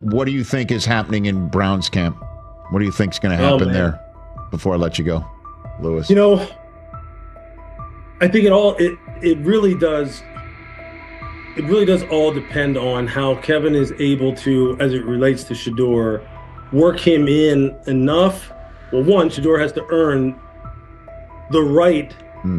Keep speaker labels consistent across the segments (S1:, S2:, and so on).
S1: what do you think is happening in Browns camp? What do you think is going to happen there before I let you go, Lewis?
S2: You know, I think it really does all depend on how Kevin is able to, as it relates to Shedeur, work him in enough. Well, one, Shedeur has to earn the right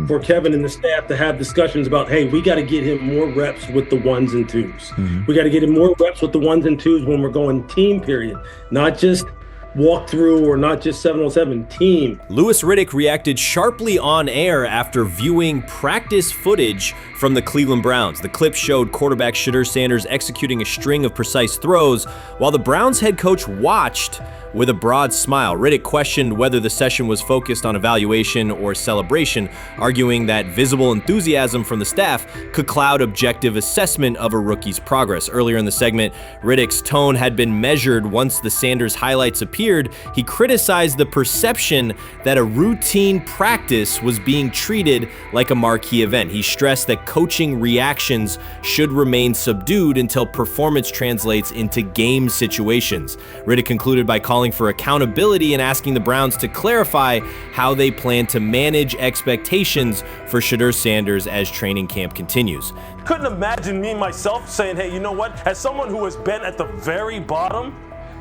S2: for Kevin and the staff to have discussions about, hey, we got to get him more reps with the ones and twos. We got to get him more reps with the ones and twos when we're going team period, not just walk through or not just 7-on-7 team.
S3: Louis Riddick reacted sharply on air after viewing practice footage from the Cleveland Browns. The clip showed quarterback Shedeur Sanders executing a string of precise throws while the Browns head coach watched with a broad smile. Riddick questioned whether the session was focused on evaluation or celebration, arguing that visible enthusiasm from the staff could cloud objective assessment of a rookie's progress. Earlier in the segment, Riddick's tone had been measured once the Sanders highlights appeared. He criticized the perception that a routine practice was being treated like a marquee event. He stressed that coaching reactions should remain subdued until performance translates into game situations. Riddick concluded by calling for accountability and asking the Browns to clarify how they plan to manage expectations for Shedeur Sanders as training camp continues.
S4: Couldn't imagine me myself saying, hey, you know what, as someone who has been at the very bottom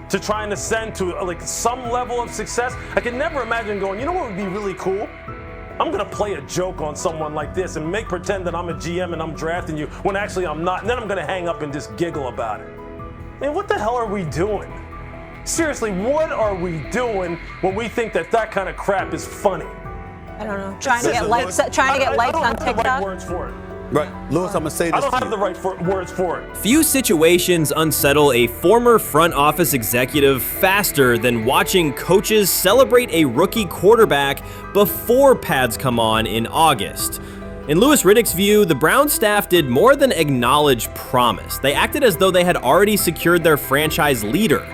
S4: to try and ascend to like some level of success, I could never imagine going, you know what would be really cool? I'm gonna play a joke on someone like this and pretend that I'm a GM and I'm drafting you when actually I'm not, and then I'm gonna hang up and just giggle about it. Man, what the hell are we doing? Seriously, what are we doing when we think that kind of crap is funny?
S5: I don't know. Trying to get likes on TikTok.
S4: I don't have the right words for it.
S6: Right, Lewis, I'm gonna say this.
S4: I don't have the right words for it.
S3: Few situations unsettle a former front office executive faster than watching coaches celebrate a rookie quarterback before pads come on in August. In Louis Riddick's view, the Browns staff did more than acknowledge promise. They acted as though they had already secured their franchise leader.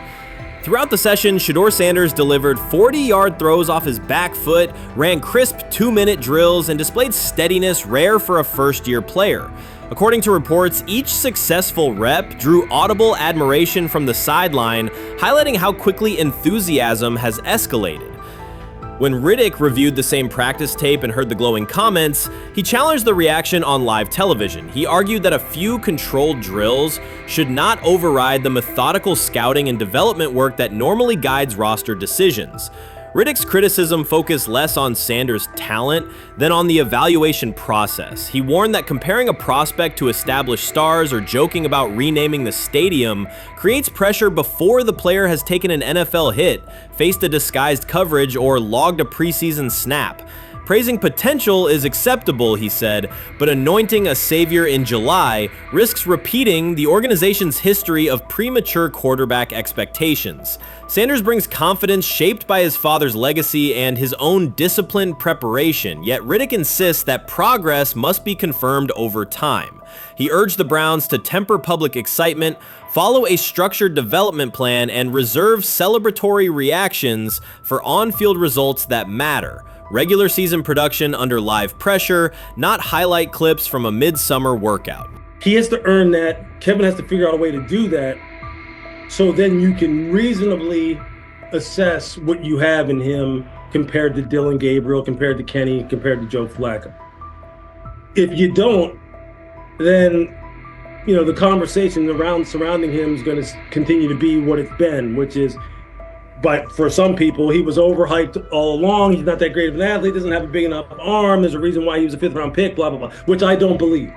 S3: Throughout the session, Shedeur Sanders delivered 40-yard throws off his back foot, ran crisp 2-minute drills, and displayed steadiness rare for a first-year player. According to reports, each successful rep drew audible admiration from the sideline, highlighting how quickly enthusiasm has escalated. When Riddick reviewed the same practice tape and heard the glowing comments, he challenged the reaction on live television. He argued that a few controlled drills should not override the methodical scouting and development work that normally guides roster decisions. Riddick's criticism focused less on Sanders' talent than on the evaluation process. He warned that comparing a prospect to established stars or joking about renaming the stadium creates pressure before the player has taken an NFL hit, faced a disguised coverage, or logged a preseason snap. Praising potential is acceptable, he said, but anointing a savior in July risks repeating the organization's history of premature quarterback expectations. Sanders brings confidence shaped by his father's legacy and his own disciplined preparation, yet Riddick insists that progress must be confirmed over time. He urged the Browns to temper public excitement, follow a structured development plan, and reserve celebratory reactions for on-field results that matter. Regular season production under live pressure, not highlight clips from a midsummer workout.
S2: He has to earn that. Kevin has to figure out a way to do that. So then you can reasonably assess what you have in him compared to Dylan Gabriel, compared to Kenny, compared to Joe Flacco. If you don't, then the conversation surrounding him is going to continue to be what it's been, which is, but for some people, he was overhyped all along. He's not that great of an athlete, doesn't have a big enough arm. There's a reason why he was a 5th-round pick, blah, blah, blah, which I don't believe.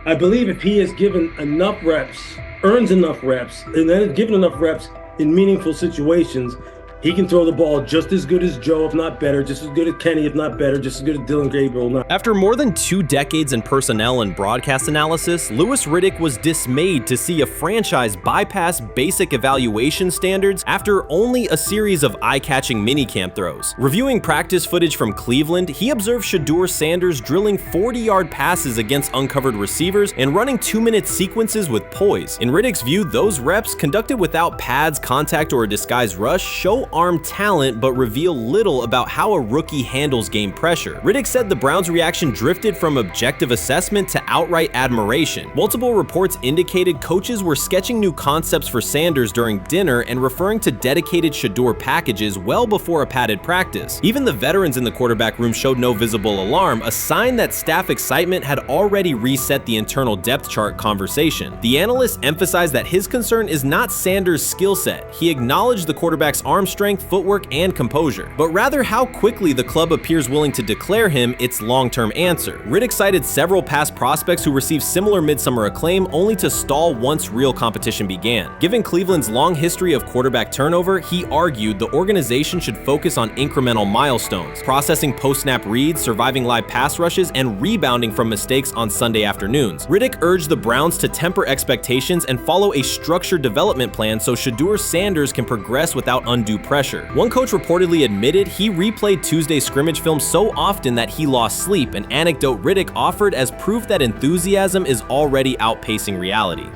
S2: I believe if he is given enough reps, earns enough reps, and then is given enough reps in meaningful situations, he can throw the ball just as good as Joe, if not better, just as good as Kenny, if not better, just as good as Dylan Gabriel.
S3: After more than 2 decades in personnel and broadcast analysis, Louis Riddick was dismayed to see a franchise bypass basic evaluation standards after only a series of eye-catching minicamp throws. Reviewing practice footage from Cleveland, he observed Shedeur Sanders drilling 40-yard passes against uncovered receivers and running 2-minute sequences with poise. In Riddick's view, those reps, conducted without pads, contact, or a disguised rush, show show arm talent but reveal little about how a rookie handles game pressure. Riddick said the Browns' reaction drifted from objective assessment to outright admiration. Multiple reports indicated coaches were sketching new concepts for Sanders during dinner and referring to dedicated Shedeur packages well before a padded practice. Even the veterans in the quarterback room showed no visible alarm, a sign that staff excitement had already reset the internal depth chart conversation. The analyst emphasized that his concern is not Sanders' skill set. He acknowledged the quarterback's arm strength, footwork, and composure, but rather how quickly the club appears willing to declare him its long-term answer. Riddick cited several past prospects who received similar midsummer acclaim only to stall once real competition began. Given Cleveland's long history of quarterback turnover, he argued the organization should focus on incremental milestones, processing post-snap reads, surviving live pass rushes, and rebounding from mistakes on Sunday afternoons. Riddick urged the Browns to temper expectations and follow a structured development plan so Shedeur Sanders can progress without undue pressure. One coach reportedly admitted he replayed Tuesday's scrimmage film so often that he lost sleep, an anecdote Riddick offered as proof that enthusiasm is already outpacing reality.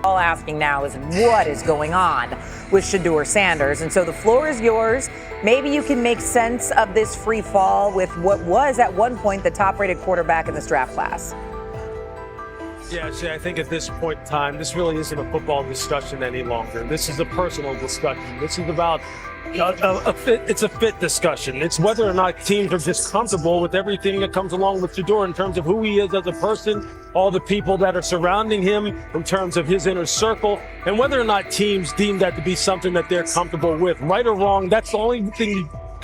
S7: All asking now is what is going on with Shedeur Sanders, and so the floor is yours. Maybe you can make sense of this free fall with what was at one point the top-rated quarterback in this draft class.
S4: Yeah, see, I think at this point in time, this really isn't a football discussion any longer. This is a personal discussion. This is about it's a fit discussion. It's whether or not teams are just comfortable with everything that comes along with Shedeur in terms of who he is as a person, all the people that are surrounding him in terms of his inner circle, and whether or not teams deem that to be something that they're comfortable with. Right or wrong, that's the only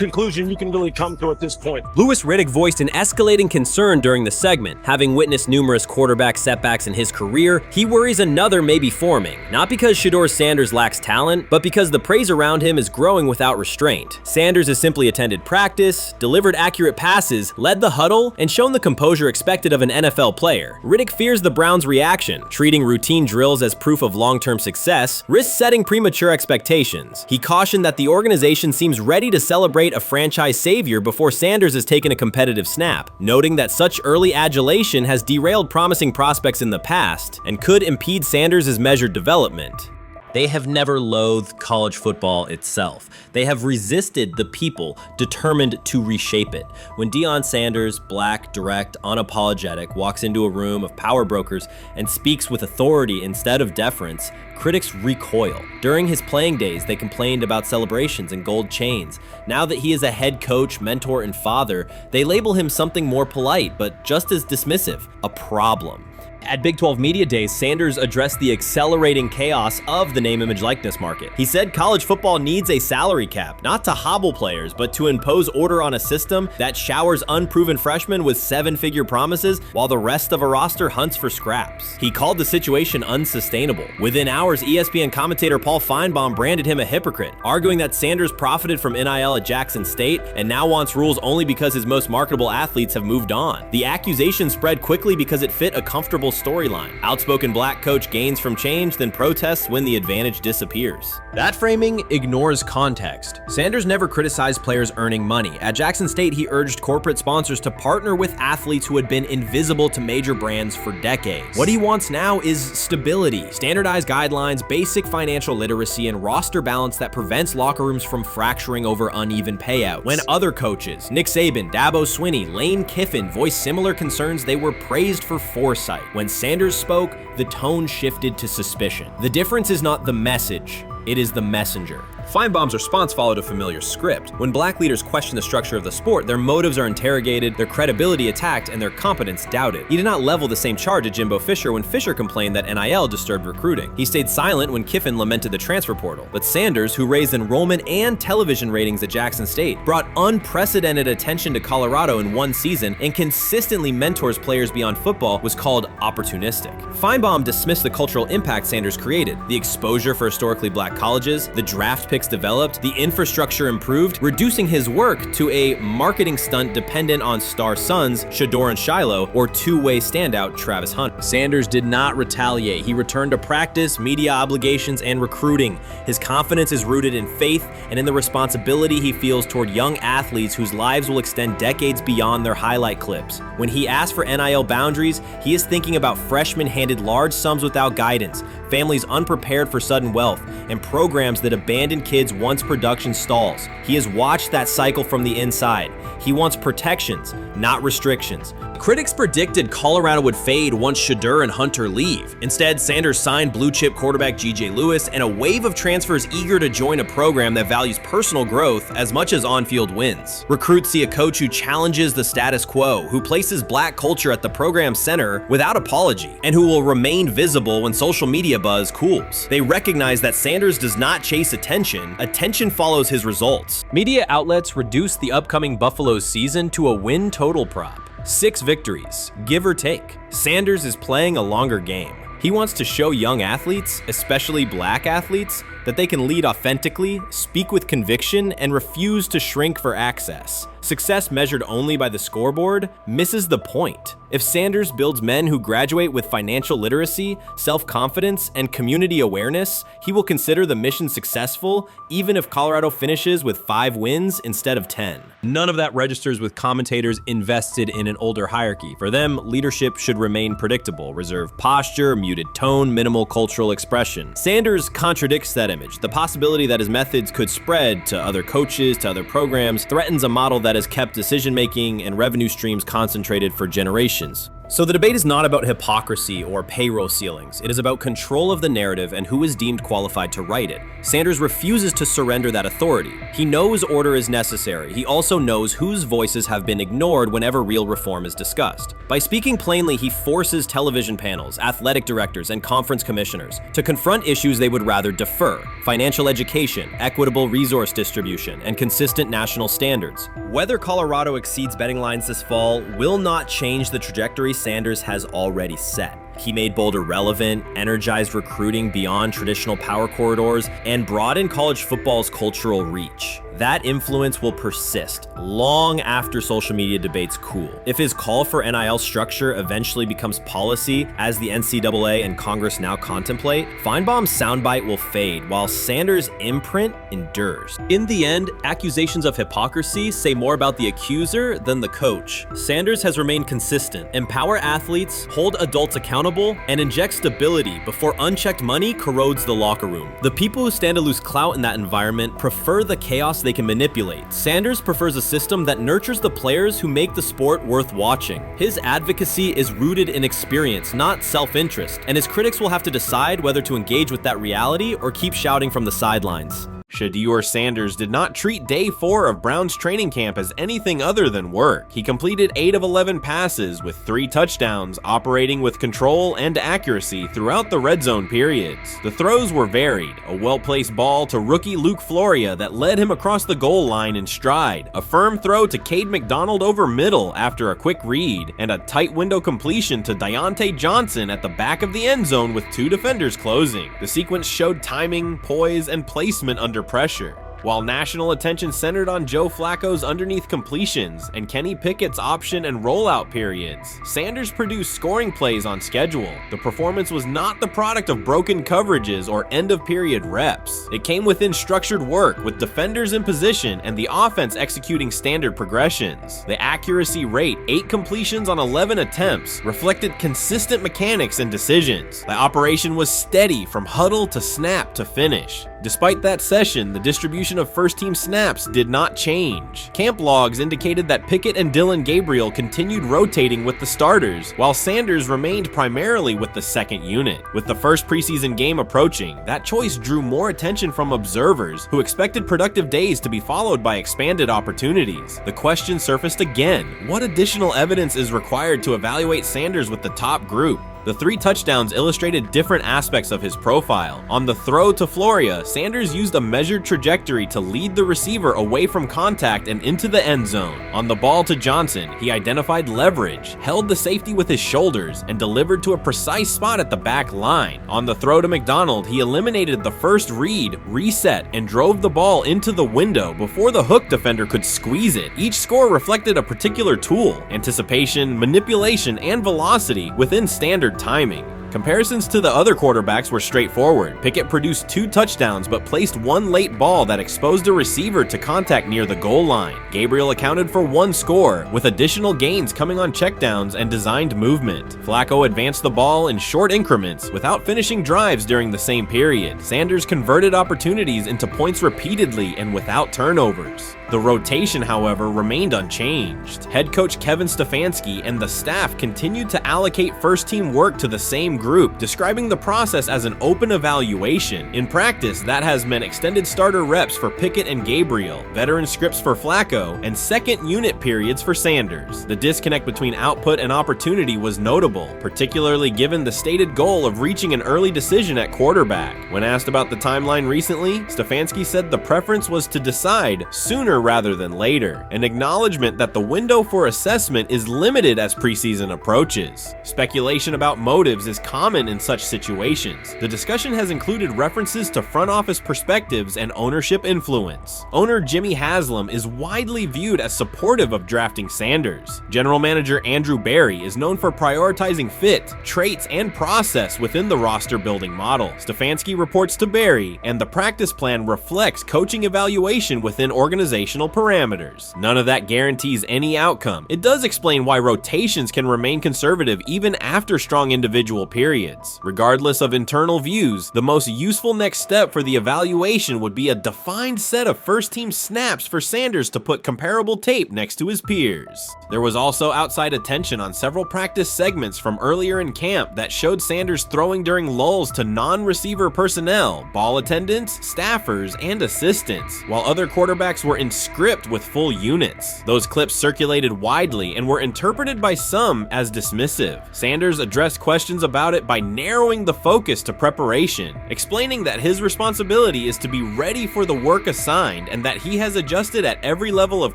S4: conclusion you can really come to at this point.
S3: Louis Riddick voiced an escalating concern during the segment. Having witnessed numerous quarterback setbacks in his career, he worries another may be forming. Not because Shedeur Sanders lacks talent, but because the praise around him is growing without restraint. Sanders has simply attended practice, delivered accurate passes, led the huddle, and shown the composure expected of an NFL player. Riddick fears the Browns' reaction, treating routine drills as proof of long-term success, risks setting premature expectations. He cautioned that the organization seems ready to celebrate a franchise savior before Sanders has taken a competitive snap, noting that such early adulation has derailed promising prospects in the past and could impede Sanders' measured development. They have never loathed college football itself. They have resisted the people determined to reshape it. When Deion Sanders, black, direct, unapologetic, walks into a room of power brokers and speaks with authority instead of deference, critics recoil. During his playing days, they complained about celebrations and gold chains. Now that he is a head coach, mentor, and father, they label him something more polite, but just as dismissive, a problem. At Big 12 Media Days, Sanders addressed the accelerating chaos of the name, image, likeness market. He said college football needs a salary cap, not to hobble players, but to impose order on a system that showers unproven freshmen with seven-figure promises while the rest of a roster hunts for scraps. He called the situation unsustainable. Within hours, ESPN commentator Paul Feinbaum branded him a hypocrite, arguing that Sanders profited from NIL at Jackson State and now wants rules only because his most marketable athletes have moved on. The accusation spread quickly because it fit a comfortable storyline. Outspoken black coach gains from change, then protests when the advantage disappears. That framing ignores context. Sanders never criticized players earning money. At Jackson State, he urged corporate sponsors to partner with athletes who had been invisible to major brands for decades. What he wants now is stability, standardized guidelines, basic financial literacy, and roster balance that prevents locker rooms from fracturing over uneven payouts. When other coaches, Nick Saban, Dabo Swinney, Lane Kiffin, voiced similar concerns, they were praised for foresight. When Sanders spoke, the tone shifted to suspicion. The difference is not the message, it is the messenger. Feinbaum's response followed a familiar script. When black leaders question the structure of the sport, their motives are interrogated, their credibility attacked, and their competence doubted. He did not level the same charge at Jimbo Fisher when Fisher complained that NIL disturbed recruiting. He stayed silent when Kiffin lamented the transfer portal. But Sanders, who raised enrollment and television ratings at Jackson State, brought unprecedented attention to Colorado in one season and consistently mentors players beyond football, was called opportunistic. Feinbaum dismissed the cultural impact Sanders created, the exposure for historically black colleges, the draft pick developed, the infrastructure improved, reducing his work to a marketing stunt dependent on star sons Shedeur and Shiloh or two-way standout Travis Hunter. Sanders did not retaliate. He returned to practice, media obligations, and recruiting. His confidence is rooted in faith and in the responsibility he feels toward young athletes whose lives will extend decades beyond their highlight clips. When he asked for NIL boundaries, he is thinking about freshmen handed large sums without guidance, families unprepared for sudden wealth, and programs that abandon kids once production stalls. He has watched that cycle from the inside. He wants protections, not restrictions. Critics predicted Colorado would fade once Shedeur and Hunter leave. Instead, Sanders signed blue-chip quarterback G.J. Lewis and a wave of transfers eager to join a program that values personal growth as much as on-field wins. Recruits see a coach who challenges the status quo, who places black culture at the program's center without apology, and who will remain visible when social media buzz cools. They recognize that Sanders does not chase attention. Attention follows his results. Media outlets reduced the upcoming Buffaloes season to a win total prop. 6 victories, give or take. Sanders is playing a longer game. He wants to show young athletes, especially black athletes, that they can lead authentically, speak with conviction, and refuse to shrink for access. Success measured only by the scoreboard misses the point. If Sanders builds men who graduate with financial literacy, self-confidence, and community awareness, he will consider the mission successful, even if Colorado finishes with 5 wins instead of 10. None of that registers with commentators invested in an older hierarchy. For them, leadership should remain predictable, reserved posture, muted tone, minimal cultural expression. Sanders contradicts that image. The possibility that his methods could spread to other coaches, to other programs, threatens a model that has kept decision-making and revenue streams concentrated for generations. So the debate is not about hypocrisy or payroll ceilings. It is about control of the narrative and who is deemed qualified to write it. Sanders refuses to surrender that authority. He knows order is necessary. He also knows whose voices have been ignored whenever real reform is discussed. By speaking plainly, he forces television panels, athletic directors, and conference commissioners to confront issues they would rather defer: financial education, equitable resource distribution, and consistent national standards. Whether Colorado exceeds betting lines this fall will not change the trajectory Sanders has already set. He made Boulder relevant, energized recruiting beyond traditional power corridors, and broadened college football's cultural reach. That influence will persist long after social media debates cool. If his call for NIL structure eventually becomes policy, as the NCAA and Congress now contemplate, Feinbaum's soundbite will fade, while Sanders' imprint endures. In the end, accusations of hypocrisy say more about the accuser than the coach. Sanders has remained consistent: empower athletes, hold adults accountable, and inject stability before unchecked money corrodes the locker room. The people who stand to lose clout in that environment prefer the chaos they can manipulate. Sanders prefers a system that nurtures the players who make the sport worth watching. His advocacy is rooted in experience, not self-interest, and his critics will have to decide whether to engage with that reality or keep shouting from the sidelines. Shedeur Sanders did not treat day 4 of Brown's training camp as anything other than work. He completed 8 of 11 passes with 3 touchdowns, operating with control and accuracy throughout the red zone periods. The throws were varied: a well-placed ball to rookie Luke Floria that led him across the goal line in stride, a firm throw to Cade McDonald over middle after a quick read, and a tight window completion to Deontay Johnson at the back of the end zone with 2 defenders closing. The sequence showed timing, poise, and placement under pressure. While national attention centered on Joe Flacco's underneath completions and Kenny Pickett's option and rollout periods, Sanders produced scoring plays on schedule. The performance was not the product of broken coverages or end-of-period reps. It came within structured work, with defenders in position and the offense executing standard progressions. The accuracy rate, 8 completions on 11 attempts, reflected consistent mechanics and decisions. The operation was steady from huddle to snap to finish. Despite that session, the distribution of first-team snaps did not change. Camp logs indicated that Pickett and Dillon Gabriel continued rotating with the starters, while Sanders remained primarily with the second unit. With the first preseason game approaching, that choice drew more attention from observers, who expected productive days to be followed by expanded opportunities. The question surfaced again: what additional evidence is required to evaluate Sanders with the top group? The 3 touchdowns illustrated different aspects of his profile. On the throw to Floria, Sanders used a measured trajectory to lead the receiver away from contact and into the end zone. On the ball to Johnson, he identified leverage, held the safety with his shoulders, and delivered to a precise spot at the back line. On the throw to McDonald, he eliminated the first read, reset, and drove the ball into the window before the hook defender could squeeze it. Each score reflected a particular tool: anticipation, manipulation, and velocity within standard timing. Comparisons to the other quarterbacks were straightforward. Pickett produced 2 touchdowns but placed 1 late ball that exposed a receiver to contact near the goal line. Gabriel accounted for 1 score, with additional gains coming on checkdowns and designed movement. Flacco advanced the ball in short increments without finishing drives during the same period. Sanders converted opportunities into points repeatedly and without turnovers. The rotation, however, remained unchanged. Head coach Kevin Stefanski and the staff continued to allocate first-team work to the same group, describing the process as an open evaluation. In practice, that has meant extended starter reps for Pickett and Gabriel, veteran scripts for Flacco, and second unit periods for Sanders. The disconnect between output and opportunity was notable, particularly given the stated goal of reaching an early decision at quarterback. When asked about the timeline recently, Stefanski said the preference was to decide sooner rather than later, an acknowledgement that the window for assessment is limited as preseason approaches. Speculation about motives is common in such situations. The discussion has included references to front office perspectives and ownership influence. Owner Jimmy Haslam is widely viewed as supportive of drafting Sanders. General manager Andrew Berry is known for prioritizing fit, traits, and process within the roster building model. Stefanski reports to Berry, and the practice plan reflects coaching evaluation within organizational parameters. None of that guarantees any outcome. It does explain why rotations can remain conservative even after strong individual periods. Regardless of internal views, the most useful next step for the evaluation would be a defined set of first-team snaps for Sanders to put comparable tape next to his peers. There was also outside attention on several practice segments from earlier in camp that showed Sanders throwing during lulls to non-receiver personnel, ball attendants, staffers, and assistants, while other quarterbacks were in script with full units. Those clips circulated widely and were interpreted by some as dismissive. Sanders addressed questions about it by narrowing the focus to preparation, explaining that his responsibility is to be ready for the work assigned and that he has adjusted at every level of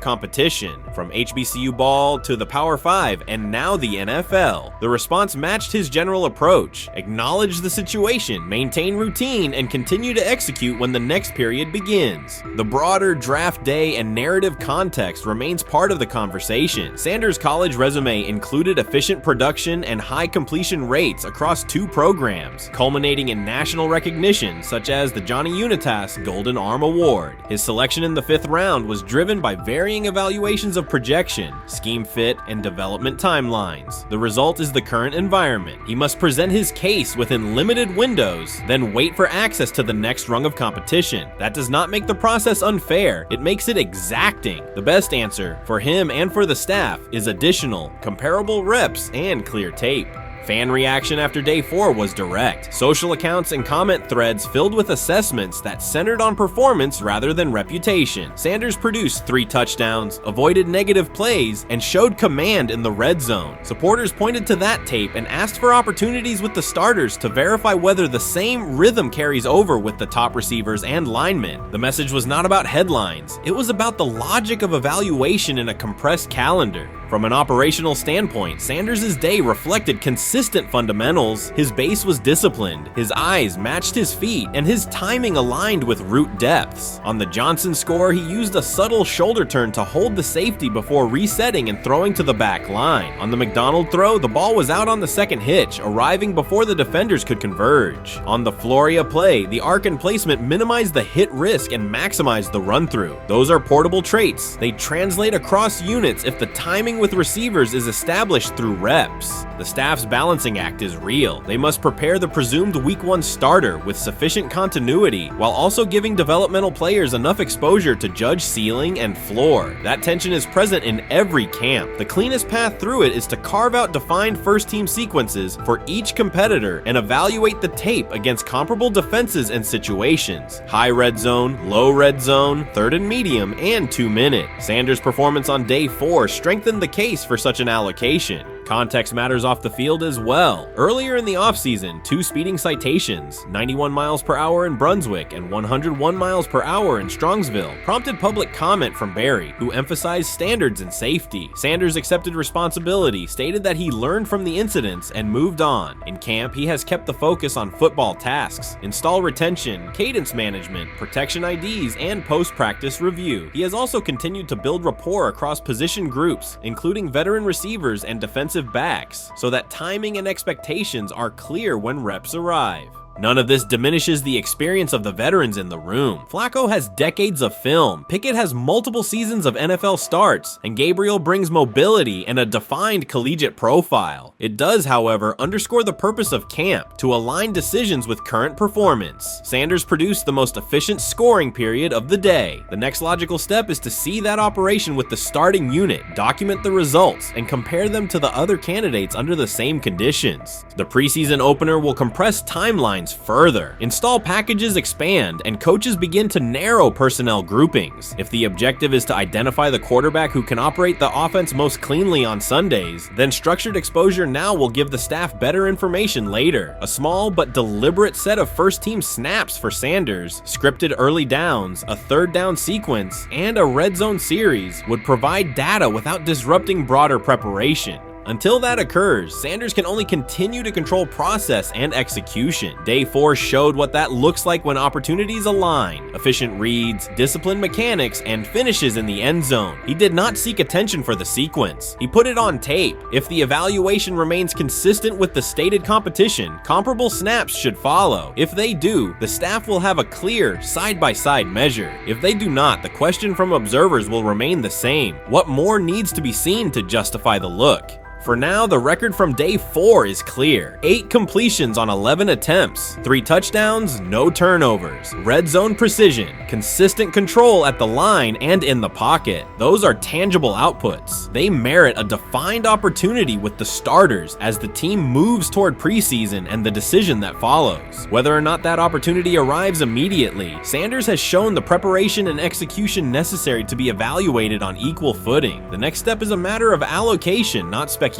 S3: competition, from HBCU ball to the Power 5 and now the NFL. The response matched his general approach: acknowledge the situation, maintain routine, and continue to execute when the next period begins. The broader draft day and narrative context remains part of the conversation. Sanders' college resume included efficient production and high completion rates across 2 programs, culminating in national recognition such as the Johnny Unitas Golden Arm Award. His selection in the 5th round was driven by varying evaluations of projection, scheme fit, and development timelines. The result is the current environment. He must present his case within limited windows, then wait for access to the next rung of competition. That does not make the process unfair, it makes it exacting. The best answer, for him and for the staff, is additional, comparable reps and clear tape. Fan reaction after day 4 was direct. Social accounts and comment threads filled with assessments that centered on performance rather than reputation. Sanders produced 3 touchdowns, avoided negative plays, and showed command in the red zone. Supporters pointed to that tape and asked for opportunities with the starters to verify whether the same rhythm carries over with the top receivers and linemen. The message was not about headlines. It was about the logic of evaluation in a compressed calendar. From an operational standpoint, Sanders' day reflected consistent fundamentals. His base was disciplined, his eyes matched his feet, and his timing aligned with route depths. On the Johnson score, he used a subtle shoulder turn to hold the safety before resetting and throwing to the back line. On the McDonald throw, the ball was out on the second hitch, arriving before the defenders could converge. On the Floria play, the arc and placement minimized the hit risk and maximized the run-through. Those are portable traits. They translate across units if the timing with receivers is established through reps. The staff's balancing act is real. They must prepare the presumed Week 1 starter with sufficient continuity while also giving developmental players enough exposure to judge ceiling and floor. That tension is present in every camp. The cleanest path through it is to carve out defined first-team sequences for each competitor and evaluate the tape against comparable defenses and situations: high red zone, low red zone, 3rd and medium, and 2-minute. Sanders' performance on day 4 strengthened the case for such an allocation. Context matters off the field as well. Earlier in the offseason, 2 speeding citations, 91 miles per hour in Brunswick and 101 miles per hour in Strongsville, prompted public comment from Berry, who emphasized standards and safety. Sanders accepted responsibility, stated that he learned from the incidents and moved on. In camp, he has kept the focus on football tasks, install retention, cadence management, protection IDs, and post-practice review. He has also continued to build rapport across position groups, including veteran receivers and defensive defensive backs so that timing and expectations are clear when reps arrive. None of this diminishes the experience of the veterans in the room. Flacco has decades of film, Pickett has multiple seasons of NFL starts, and Gabriel brings mobility and a defined collegiate profile. It does, however, underscore the purpose of camp, to align decisions with current performance. Sanders produced the most efficient scoring period of the day. The next logical step is to see that operation with the starting unit, document the results, and compare them to the other candidates under the same conditions. The preseason opener will compress timelines further. Install packages expand, and coaches begin to narrow personnel groupings. If the objective is to identify the quarterback who can operate the offense most cleanly on Sundays, then structured exposure now will give the staff better information later. A small but deliberate set of first-team snaps for Sanders, scripted early downs, a third down sequence, and a red zone series would provide data without disrupting broader preparation. Until that occurs, Sanders can only continue to control process and execution. Day 4 showed what that looks like when opportunities align. Efficient reads, disciplined mechanics, and finishes in the end zone. He did not seek attention for the sequence. He put it on tape. If the evaluation remains consistent with the stated competition, comparable snaps should follow. If they do, the staff will have a clear, side-by-side measure. If they do not, the question from observers will remain the same. What more needs to be seen to justify the look? For now, the record from day 4 is clear. 8 completions on 11 attempts, 3 touchdowns, no turnovers, red zone precision, consistent control at the line and in the pocket. Those are tangible outputs. They merit a defined opportunity with the starters as the team moves toward preseason and the decision that follows. Whether or not that opportunity arrives immediately, Sanders has shown the preparation and execution necessary to be evaluated on equal footing. The next step is a matter of allocation, not speculation.